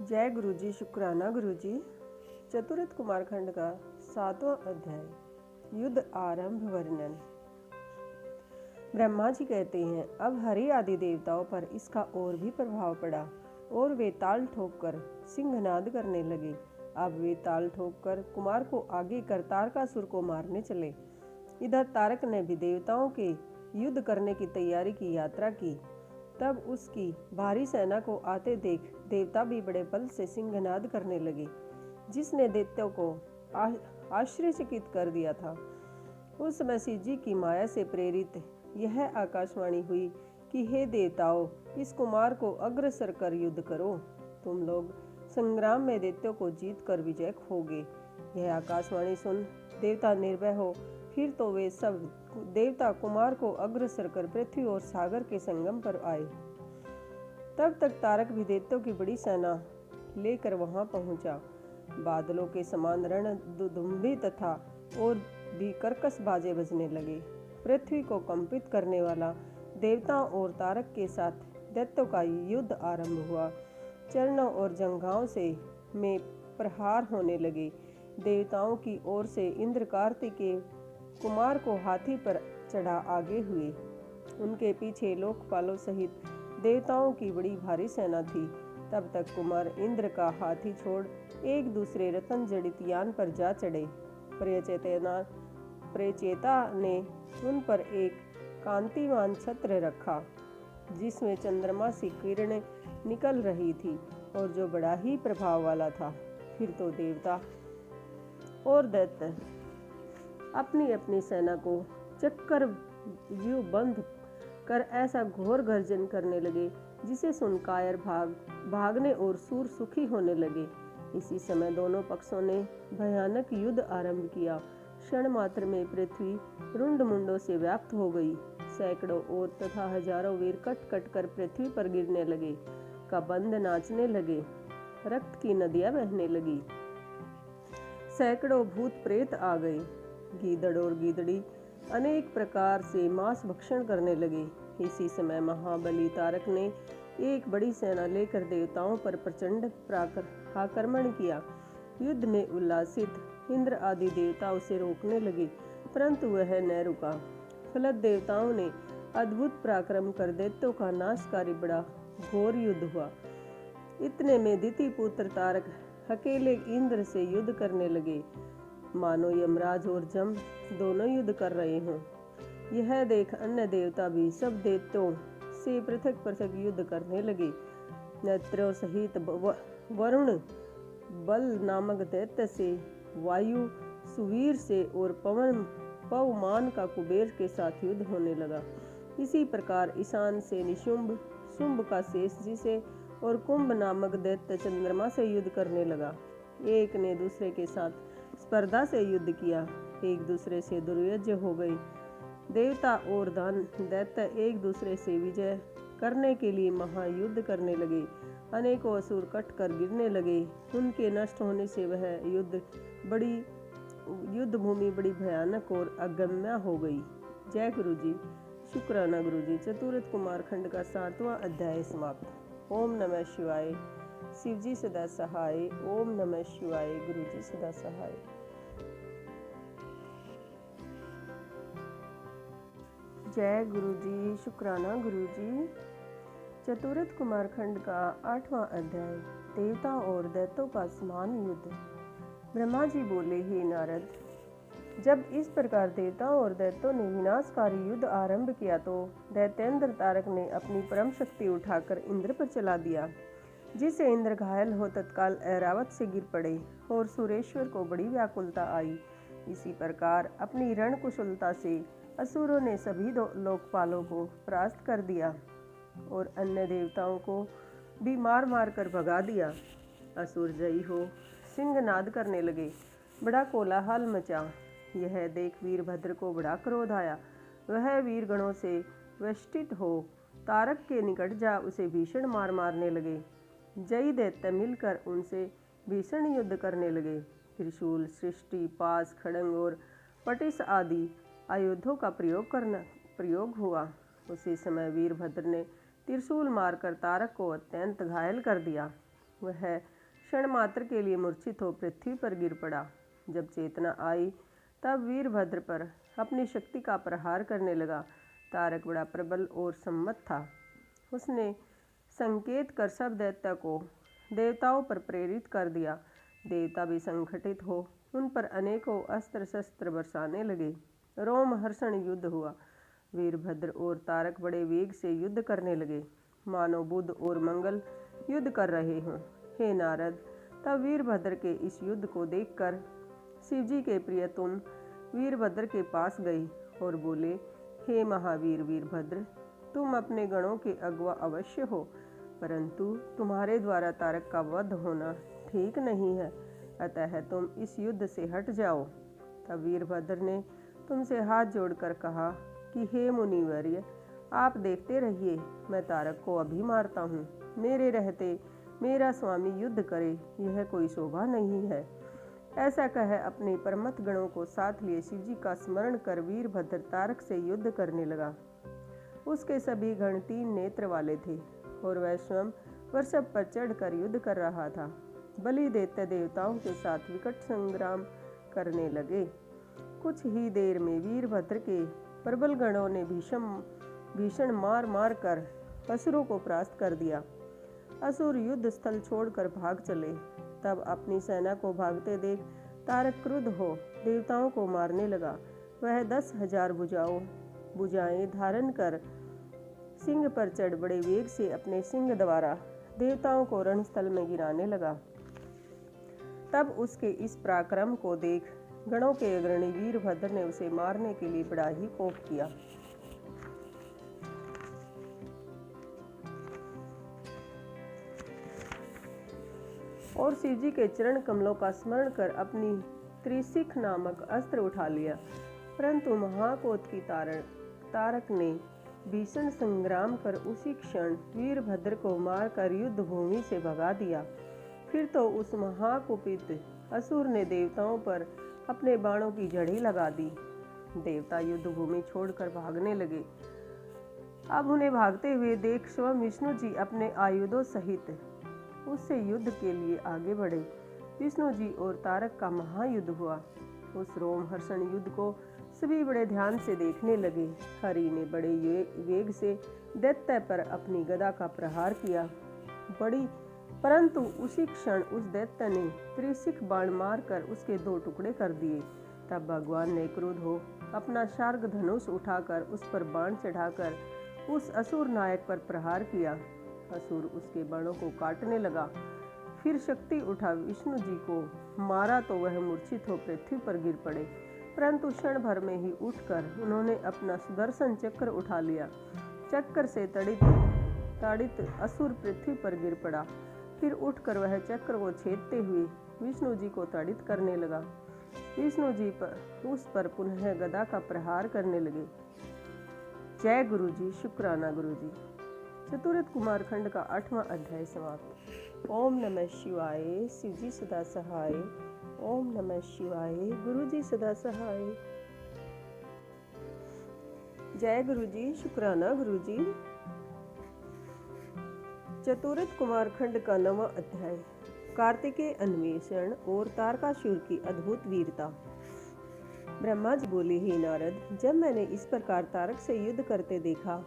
जय गुरु जी। शुक्राना गुरु जी। चतुर्थ कुमारखंड का 7वां अध्याय युद्ध आरंभ वर्णन। ब्रह्मा जी कहते हैं, अब हरि आदि देवताओं पर इसका और भी प्रभाव पड़ा और वे ताल ठोक कर सिंहनाद करने लगे। अब वे ताल ठोक कर कुमार को आगे कर तारकासुर को मारने चले। इधर तारक ने भी देवताओं के युद्ध करने की तैयारी की यात्रा की। तब उसकी भारी सेना को आते देख देवता भी बड़े बल से सिंहनाद करने लगे, जिसने दैत्यों को आश्चर्यचकित कर दिया था। उस समय शिव जी की माया से प्रेरित यह आकाशवाणी हुई कि हे देवताओं, इस कुमार को अग्रसर कर युद्ध करो। तुम लोग संग्राम में दैत्यों को जीत कर विजय होगे। यह आकाशवाणी सुन देवता निर्भय हो फिर तो वे सब देवता कुमार को अग्रसर कर पृथ्वी और सागर के संगम पर आए। तब तक तारक भी दैत्यों की बड़ी सेना लेकर वहां पहुंचा। बादलों के समान रणदुंभी तथा और भी कर्कश बाजे बजने लगे। पृथ्वी को कंपित करने वाला देवताओं और तारक के साथ दैत्यों का युद्ध आरंभ हुआ। चरणों और जंघाओं से में प्रहार होने लगे। देवताओं की ओर से इंद्र कार्तिकेय कुमार को हाथी पर चढ़ा आगे हुए। उनके पीछे लोकपालों सहित देवताओं की बड़ी भारी सेना थी। तब तक कुमार इंद्र का हाथी छोड़ एक दूसरे रतन जड़ित यान पर जा चढ़े। प्रचेता ने उन पर एक कांतिमान छत्र रखा, जिसमें चंद्रमा सी किरणें निकल रही थी और जो बड़ा ही प्रभाव वाला था। फिर तो देवता और दैत्य अपनी अपनी सेना को चक्कर व्यूह बंद कर ऐसा घोर गर्जन करने लगे, जिसे सुन कायर भागने और सूर सुखी होने लगे। इसी समय दोनों पक्षों ने भयानक युद्ध आरंभ किया। क्षण मात्र में पृथ्वी रुंड मुंडों से व्याप्त हो गई। सैकड़ों और तथा हजारों वीर कट कट कर पृथ्वी पर गिरने लगे। कबंध नाचने लगे, रक्त की नदियां बहने लगी। सैकड़ों भूत प्रेत आ गए। गीदड़ और गीदड़ी अनेक प्रकार से मांस भक्षण करने लगे। इसी समय महाबली तारक ने एक बड़ी सेना लेकर देवताओं पर प्रचंड आक्रमण किया। युद्ध में उल्लासित इंद्र आदि देवता उसे रोकने लगे, परंतु वह न रुका। फलत देवताओं ने अद्भुत पराक्रम कर दैत्यों का नाशकारी बड़ा घोर युद्ध हुआ। इतने में दिति पुत्र तारक अकेले इंद्र से युद्ध करने लगे, मानो यमराज और जम दोनों युद्ध कर रहे हों। यह देख अन्य देवता भी सब दैत्यों से पृथक पृथक युद्ध करने लगे। नेत्रों सहित वरुण बल नामक दैत्य से, वायु सुवीर से और पवमान का कुबेर के साथ युद्ध होने लगा। इसी प्रकार ईशान से निशुंभ, शुंभ का शेष जी से और कुंभ नामक दैत्य चंद्रमा से युद्ध करने लगा। एक ने दूसरे के साथ स्पर्धा से युद्ध किया, एक दूसरे से दुर्योध्य हो गए। देवता और दैत्य एक दूसरे से विजय करने के लिए महायुद्ध करने लगे। अनेकों असुर कट कर गिरने लगे। उनके नष्ट होने से वह युद्ध भूमि बड़ी भयानक और अगम्य हो गई। जय गुरु जी। शुक्राना गुरु जी। चतुर्थ कुमारखंड का 7वां अध्याय समाप्त। ओम नमः शिवाय। शिव जी सदा सहाय। ओम नमः शिवाय। गुरु जी सदा सहाय। जय गुरु जी। शुक्राना गुरु जी। चतुर्थ कुमारखंड का 8वां अध्याय देवता और दैत्यों का समान युद्ध। ब्रह्मा जी बोले, हे नारद, जब इस प्रकार देवताओं और दैत्यों ने विनाशकारी युद्ध आरंभ किया तो दैत्येंद्र तारक ने अपनी परम शक्ति उठाकर इंद्र पर चला दिया, जिससे इंद्र घायल हो तत्काल ऐरावत से गिर पड़े और सुरेश्वर को बड़ी व्याकुलता आई। इसी प्रकार अपनी रणकुशलता से असुरों ने सभी लोकपालों को परास्त कर दिया और अन्य देवताओं को भी मार मार कर भगा दिया। असुर जयी हो सिंहनाद करने लगे। बड़ा कोलाहल मचा। यह देख वीरभद्र को बड़ा क्रोध आया। वह वीरगणों से वेष्टित हो तारक के निकट जा उसे भीषण मार मारने लगे। जयी दैत्य मिलकर उनसे भीषण युद्ध करने लगे। त्रिशूल, सृष्टि, पास, खड्ग और पटिश आदि आयुधों का प्रयोग हुआ। उसी समय वीरभद्र ने त्रिशूल मारकर तारक को अत्यंत घायल कर दिया। वह क्षण मात्र के लिए मूर्छित हो पृथ्वी पर गिर पड़ा। जब चेतना आई तब वीरभद्र पर अपनी शक्ति का प्रहार करने लगा। तारक बड़ा प्रबल और सम्मत था। उसने संकेत कर सब दैत्य को देवताओं पर प्रेरित कर दिया। देवता भी संगठित हो उन पर अनेकों अस्त्र शस्त्र बरसाने लगे। रोमहर्षण युद्ध हुआ। वीरभद्र और तारक बड़े वेग से युद्ध करने लगे, मानो बुध और मंगल युद्ध कर रहे हों। हे नारद, तब वीरभद्र के इस युद्ध को देखकर शिवजी के प्रिय तुम वीरभद्र के पास गए और बोले, हे महावीर वीरभद्र, तुम अपने गणों के अगुआ अवश्य हो, परंतु तुम्हारे द्वारा तारक का वध होना ठीक नहीं है, अतः तुम इस युद्ध से हट जाओ। तब वीरभद्र ने तुमसे हाथ जोड़कर कहा कि हे मुनिवर्य, आप देखते रहिए, मैं तारक को अभी मारता हूँ। मेरे रहते मेरा स्वामी युद्ध करे, यह कोई शोभा नहीं है। ऐसा कह अपने परमत गणों को साथ लिए शिवजी का स्मरण कर वीरभद्र तारक से युद्ध करने लगा। उसके सभी गण 3 नेत्र वाले थे और वह स्वयं वृषभ पर चढ़कर युद्ध कर रहा था। बलि देते देवताओं के साथ विकट संग्राम करने लगे। कुछ ही देर में वीरभद्र के प्रबल गणों ने भीषण मार मार कर असुरों को परास्त कर दिया। असुर युद्ध स्थल छोड़कर भाग चले। तब अपनी सेना को भागते देख तारक क्रुद्ध हो देवताओं को मारने लगा। वह 10,000 भुजाएं धारण कर सिंह पर चढ़ बड़े वेग से अपने सिंह द्वारा देवताओं को रणस्थल में गिराने लगा। तब उसके इस पराक्रम को देख गणों के अग्रणी वीरभद्र ने उसे मारने के लिए बड़ा ही कोप किया। और शिवजी के चरण कमलों का स्मरण कर अपनी त्रिशिख नामक अस्त्र उठा लिया। परंतु महाकोट की तारक ने भीषण संग्राम कर उसी क्षण वीरभद्र को मारकर युद्ध भूमि से भगा दिया। फिर तो उस महाकुपित असुर ने देवताओं पर अपने बाणों की झड़ी लगा दी। देवता युद्ध भूमि छोड़कर भागने लगे। अब उन्हें भागते हुए देख स्वयं विष्णु जी अपने आयुधों सहित उससे युद्ध के लिए आगे बढ़े। विष्णु जी और तारक का महायुद्ध हुआ। उस रोमहर्षण युद्ध को सभी बड़े ध्यान से देखने लगे। हरि ने बड़े वेग से दैत्य पर अपनी गदा का प्रहार किया। परंतु उसी क्षण उस दैत्य ने त्रिशिख बाण मारकर उसके 2 टुकड़े कर दिए। तब भगवान ने क्रुद्ध हो अपना शार्ग धनुष उठाकर उस पर बाण चढ़ाकर उस असुर नायक पर प्रहार किया। असुर उसके बाणों को काटने लगा। फिर शक्ति उठा विष्णु जी को मारा तो वह मूर्छित हो पृथ्वी पर गिर पड़े। परंतु क्षण भर में ही उठकर उन्होंने अपना सुदर्शन चक्र उठा लिया। चक्र से ताड़ित असुर पृथ्वी पर गिर पड़ा। फिर उठकर वह चक्र को छेदते हुए विष्णु जी को ताड़ित करने लगा। विष्णु जी उस पर पुनः गदा का प्रहार करने लगे। जय गुरु जी, शुक्राना गुरु जी। चतुर्थ कुमार खंड का 8वां अध्याय समाप्त। ओम नमः शिवाय। शिवजी सदा सहाय। ओम नमः शिवाय। गुरु जी सदा सहाय। जय गुरु जी, शुक्राना गुरु जी। चतुर्थ कुमार खंड का 9वां अध्याय। कार्तिकेय अन्वेषण और तारकासुर की अद्भुत वीरता। ब्रह्मा जी बोले, हे नारद, जब मैंने इस प्रकार तारक से युद्ध करते देखा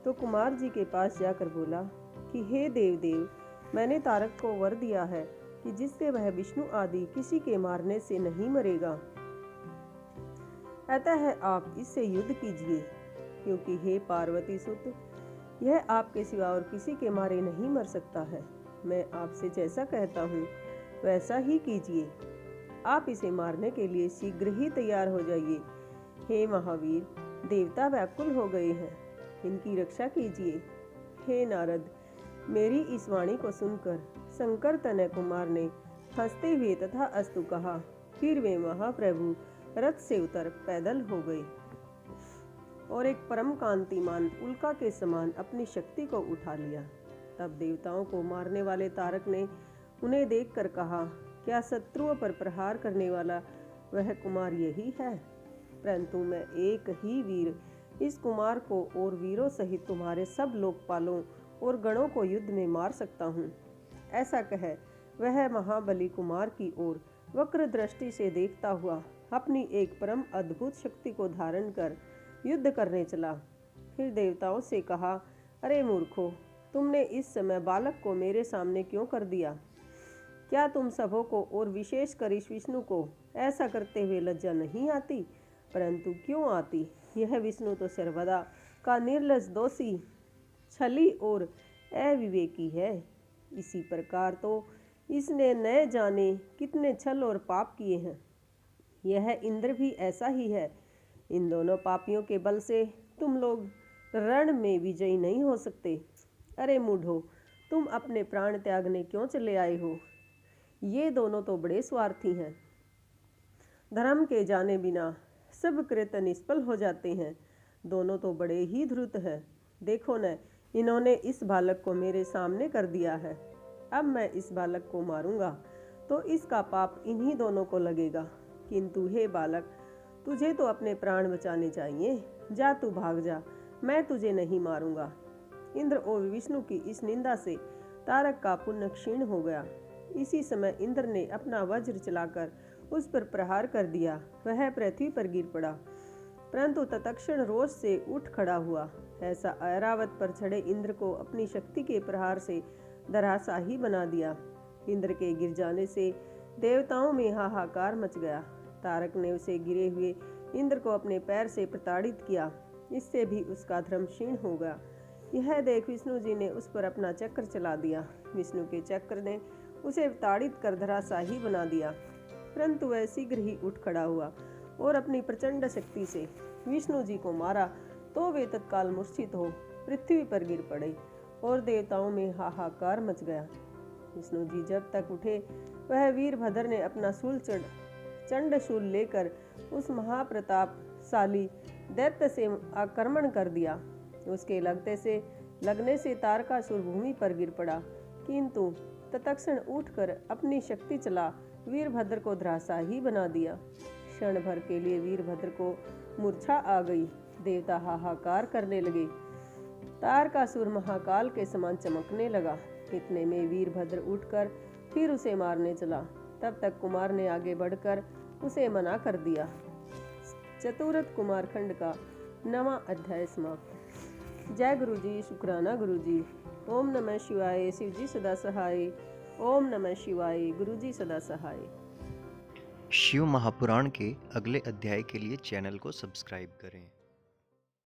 तो कुमार जी के पास जाकर बोला कि हे देव, मैंने तारक को वर दिया है कि जिससे वह विष्णु आदि किसी के मारने से नहीं मरेगा। अतः आप इससे युद्ध कीजिए, क्योंकि हे पार्वती सुत, यह आपके सिवा और किसी के मारे नहीं मर सकता है। मैं आपसे जैसा कहता हूँ वैसा ही कीजिए। आप इसे मारने के लिए शीघ्र ही तैयार हो जाइए। हे महावीर, देवता व्याकुल हो गए हैं, इनकी रक्षा कीजिए। हे नारद, मेरी इस वाणी को सुनकर शंकर तनय कुमार ने हंसते हुए तथा अस्तु कहा। फिर वे महाप्रभु रथ से उतर पैदल हो गए और एक परम कांतिमान उल्का के समान अपनी शक्ति को उठा लिया। तब देवताओं को मारने वाले तारक ने उन्हें देखकर कहा, क्या शत्रुओं पर प्रहार करने वाला वह कुमार यही है? परंतु मैं एक ही वीर इस कुमार को और वीरों सहित तुम्हारे सब लोकपालों और गणों को युद्ध में मार सकता हूँ। ऐसा कह वह महाबली कुमार की ओर वक्र दृष्टि से देखता हुआ अपनी एक परम अद्भुत शक्ति को धारण कर युद्ध करने चला। फिर देवताओं से कहा, अरे मूर्खों, तुमने इस समय बालक को मेरे सामने क्यों कर दिया? क्या तुम सबों को और विशेषकर इस विष्णु को ऐसा करते हुए लज्जा नहीं आती? परंतु क्यों आती? यह विष्णु तो सर्वदा का निर्लज, दोषी, छली और अविवेकी है। इसी प्रकार तो इसने न जाने कितने छल और पाप किए हैं। यह इंद्र भी ऐसा ही है। इन दोनों पापियों के बल से तुम लोग रण में विजयी नहीं हो सकते। अरे मूढ़ो, तुम अपने प्राण त्यागने क्यों चले आए हो? ये दोनों तो बड़े स्वार्थी हैं। धर्म के जाने बिना सब कृत्य निष्फल हो जाते हैं। दोनों तो बड़े ही धूर्त हैं। देखो न, इन्होंने इस बालक को मेरे सामने कर दिया है। अब मैं इस बालक को मारूंगा तो इसका पाप इन्हीं दोनों को लगेगा। किंतु हे बालक, तुझे तो अपने प्राण बचाने चाहिए। जा, तू भाग जा, मैं तुझे नहीं मारूंगा। इंद्र और विष्णु की इस निंदा से तारक का पुण्य क्षीण हो गया। इसी समय इंद्र ने अपना वज्र चलाकर उस पर प्रहार कर दिया। वह पृथ्वी पर गिर पड़ा, परंतु तत्क्षण रोष से उठ खड़ा हुआ। ऐसा ऐरावत पर चढ़े इंद्र को अपनी शक्ति के प्रहार से धराशाही बना दिया। इंद्र के गिर जाने से देवताओं में हाहाकार मच गया। तारक ने उसे गिरे हुए इंद्र को अपने पैर से प्रताड़ित किया। इससे भी उसका धर्म क्षीण हो गया। यह देख विष्णु जी ने उस पर अपना चक्र चला दिया। विष्णु के चक्र ने उसे ताड़ित कर धराशाही बना दिया, परंतु वह शीघ्र ही उठ खड़ा हुआ और अपनी प्रचंड शक्ति से विष्णु जी को मारा तो वे तत्काल मूर्छित हो पृथ्वी पर गिर पड़े और देवताओं में हाहाकार मच गया। विष्णु जी जब तक उठे, वह वीरभद्र ने अपना शूल चंडशूल लेकर उस महाप्रतापशाली दैत्य से आक्रमण कर दिया। उसके लगने से तारकासुर भूमि पर गिर पड़ा, किंतु तत्क्षण उठकर अपनी शक्ति चला वीरभद्र को धराशाही बना दिया। क्षण भर के लिए वीरभद्र को मूर्छा आ गई। देवता हाहाकार करने लगे। तारकासुर महाकाल के समान चमकने लगा। इतने में वीरभद्र उठकर फिर उसे मारने चला। तब तक कुमार ने आगे बढ़कर उसे मना कर दिया। चतुरथ कुमार खंड का 9वां अध्याय समाप्त। जय गुरु जी, शुक्राना गुरु जी। ओम नमः शिवाय। शिव जी सदा सहाय। ओम नमः शिवाय। गुरु जी सदा सहाय। शिव महापुराण के अगले अध्याय के लिए चैनल को सब्सक्राइब करें।